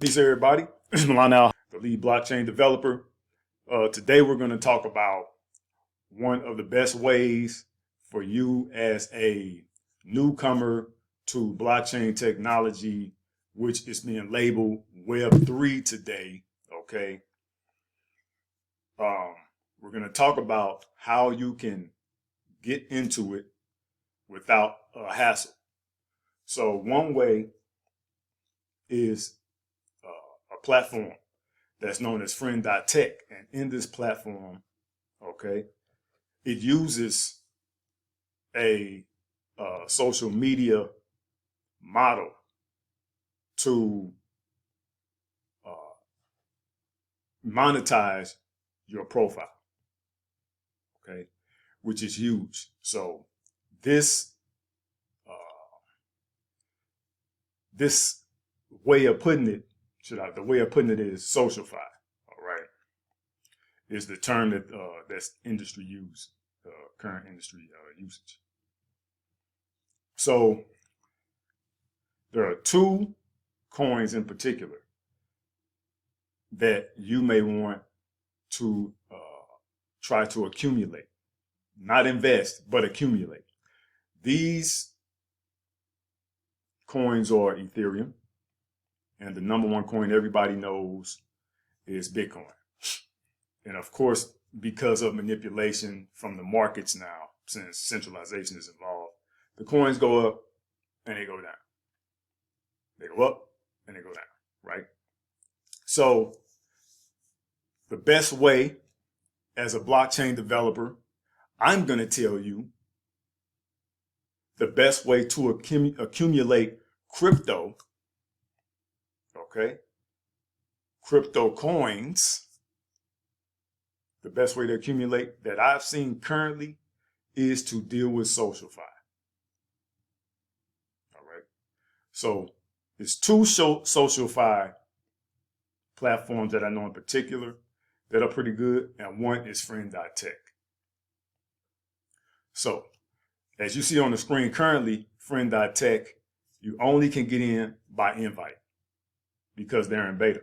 Peace, everybody. This is Milan, the lead blockchain developer. Today, we're going to talk about one of the best ways for you as a newcomer to blockchain technology, which is being labeled Web3 today. Okay. We're going to talk about how you can get into it without a hassle. So one way is a platform that's known as friend.tech. And in this platform, okay, it uses a social media model to monetize your profile, okay, which is huge. So this this way of putting it, the way of putting it is socialify. All right, is the term that that's industry use, current industry usage. So there are two coins in particular that you may want to try to accumulate, not invest, but accumulate. These coins are Ethereum, and the number one coin everybody knows is Bitcoin. And of course, because of manipulation from the markets now, since centralization is involved, the coins go up and they go down. They go up and they go down, right? So the best way as a blockchain developer, I'm going to tell you the best way to accumulate crypto, okay? Crypto coins, the best way to accumulate that I've seen currently is to deal with SocialFi. All right. So there's two SocialFi platforms that I know in particular that are pretty good, and one is friend.tech. So as you see on the screen currently, friend.tech, you only can get in by invite because they're in beta.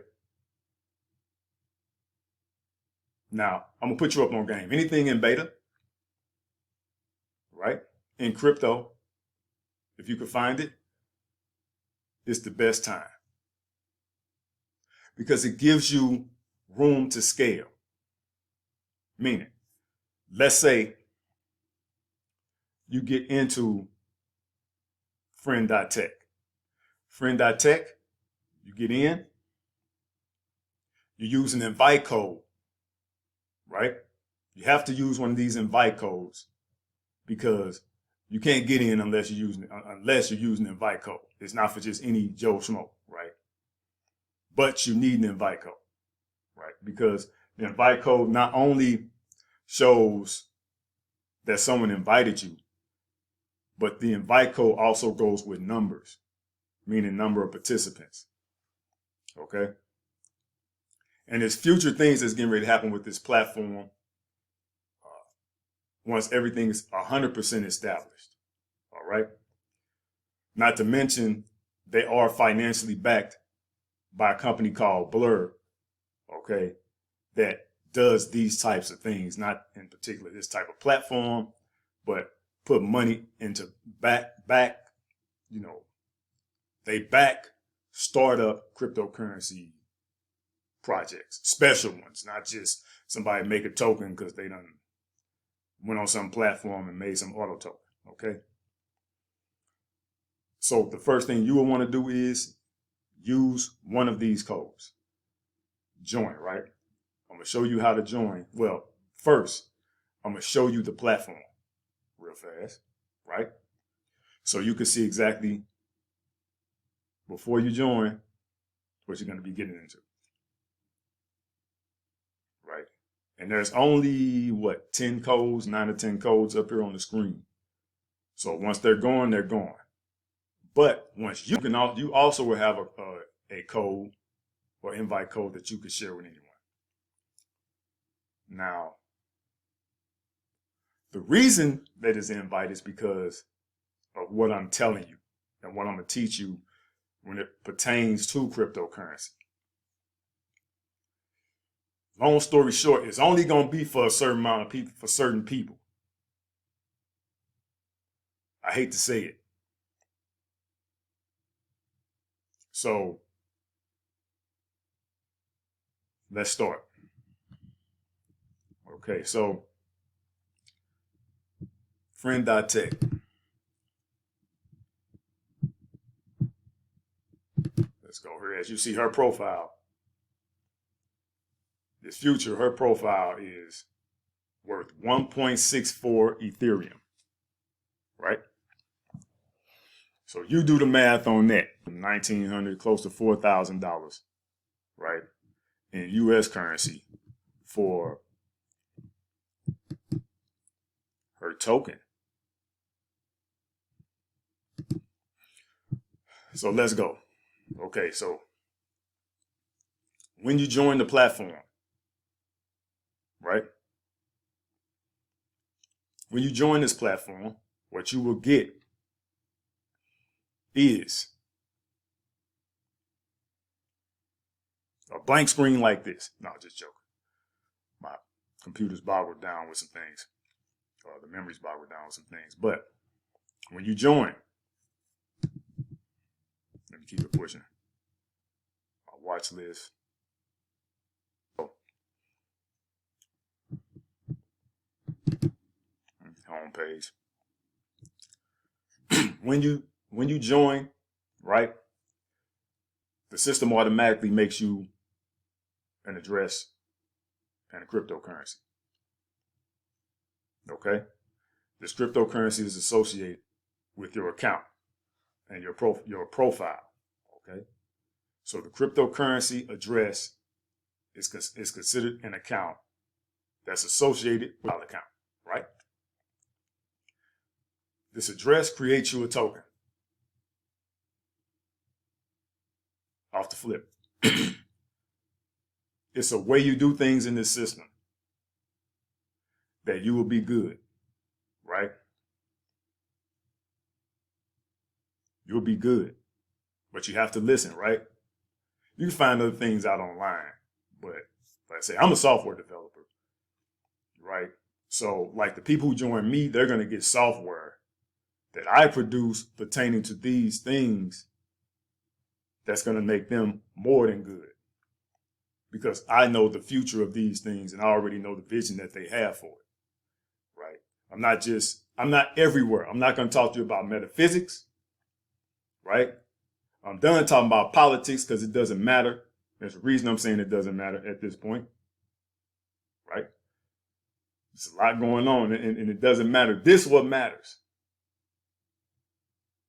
Now, I'm going to put you up on game. Anything in beta, right, in crypto, if you can find it, it's the best time because it gives you room to scale. Meaning, let's say you get into friend.tech. Friend.tech, you get in, you use an invite code, right? You have to use one of these invite codes because you can't get in unless you're using an invite code. It's not for just any Joe Schmo, right? But you need an invite code, right? Because the invite code not only shows that someone invited you, but the invite code also goes with numbers, meaning number of participants, okay? And there's future things that's getting ready to happen with this platform once everything is 100% established, all right? Not to mention, they are financially backed by a company called Blur, okay, that does these types of things, not in particular this type of platform, but put money into they back startup cryptocurrency projects, special ones, not just somebody make a token because they done went on some platform and made some auto token, okay? So the first thing you will want to do is use one of these codes. Join, right? I'm going to show you how to join. Well, first, I'm going to show you the platform real fast, right? So you can see exactly before you join what you're going to be getting into, right? And there's only, 10 codes, 9 or 10 codes up here on the screen. So once they're gone, they're gone. But once you also will have a code or invite code that you can share with anyone. Now, the reason that it's an invite is because of what I'm telling you and what I'm going to teach you when it pertains to cryptocurrency. Long story short, it's only going to be for a certain amount of people, for certain people. I hate to say it. So let's start. Okay, so friend.tech. Let's go here. As you see her profile, this future, her profile is worth 1.64 Ethereum, right? So you do the math on that. $1,900, close to $4,000, right? In US currency for her token. So let's go. Okay, so when you join the platform, right? When you join this platform, what you will get is a blank screen like this. No, just joking. My computer's boggled down with some things. The memory's boggled down with some things. But when you join, let me keep it pushing. My watch list. Home page. when you join, right, the system automatically makes you an address and a cryptocurrency. Okay? This cryptocurrency is associated with your account and your profile. Okay? So the cryptocurrency address is considered an account that's associated with our account, right? This address creates you a token off the flip. It's a way you do things in this system that you will be good, right? You'll be good, but you have to listen, right? You can find other things out online, but like I say, I'm a software developer, right? So like the people who join me, they're going to get software that I produce pertaining to these things that's going to make them more than good. Because I know the future of these things and I already know the vision that they have for it, right? I'm not everywhere. I'm not going to talk to you about metaphysics, right? I'm done talking about politics because it doesn't matter. There's a reason I'm saying it doesn't matter at this point, right? There's a lot going on and it doesn't matter. This is what matters.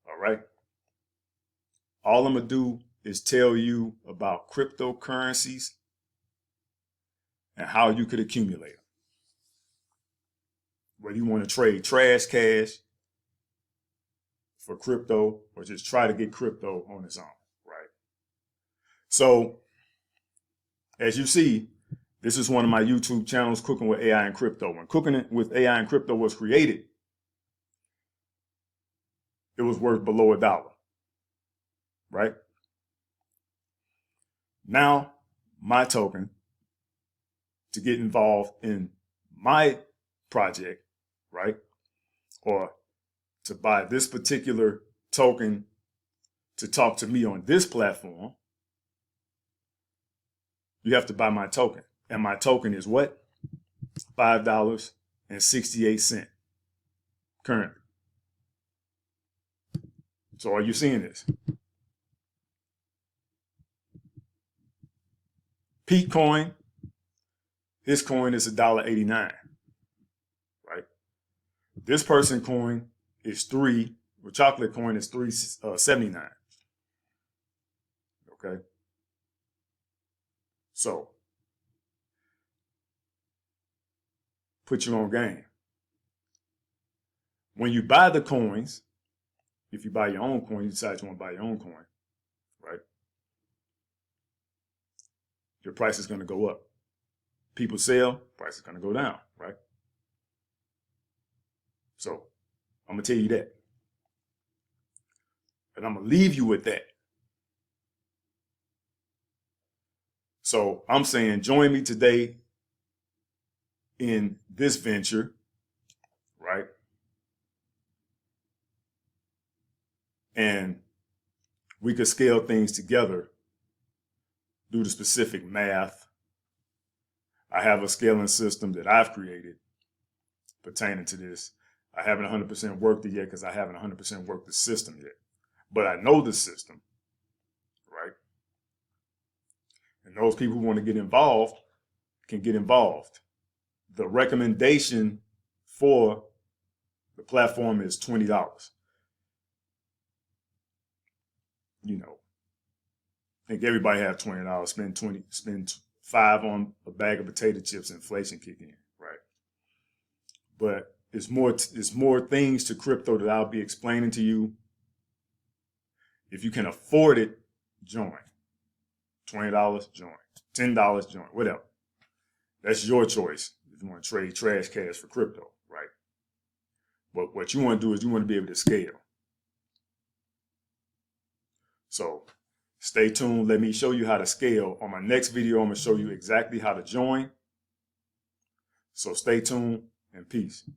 All right. All I'm going to do is tell you about cryptocurrencies and how you could accumulate them. Whether you want to trade trash cash for crypto or just try to get crypto on its own, right? So, as you see, this is one of my YouTube channels, Cooking with AI and Crypto. When Cooking with AI and Crypto was created, it was worth below $1, right? Now, my token, to get involved in my project, right? Or to buy this particular token to talk to me on this platform, you have to buy my token. And my token is what? $5.68 currently. So are you seeing this? Pete coin, his coin is $1.89, right? This person coin is chocolate coin is $3.79. Okay. So put you on game. When you buy the coins, if you buy your own coin, you decide you want to buy your own coin, right? Your price is going to go up. People sell, price is going to go down, right? So I'm going to tell you that. And I'm going to leave you with that. So I'm saying join me today in this venture, right? And we could scale things together, do the specific math. I have a scaling system that I've created pertaining to this. I haven't 100% worked it yet because I haven't 100% worked the system yet. But I know the system, right? And those people who want to get involved can get involved. The recommendation for the platform is $20. You know, I think everybody have $20. Spend $5 on a bag of potato chips, inflation kick in, right? But it's more things to crypto that I'll be explaining to you. If you can afford it, join. $20, join. $10, join. Whatever. That's your choice if you want to trade trash cash for crypto, right? But what you want to do is you want to be able to scale. So stay tuned. Let me show you how to scale. On my next video, I'm going to show you exactly how to join. So stay tuned and peace.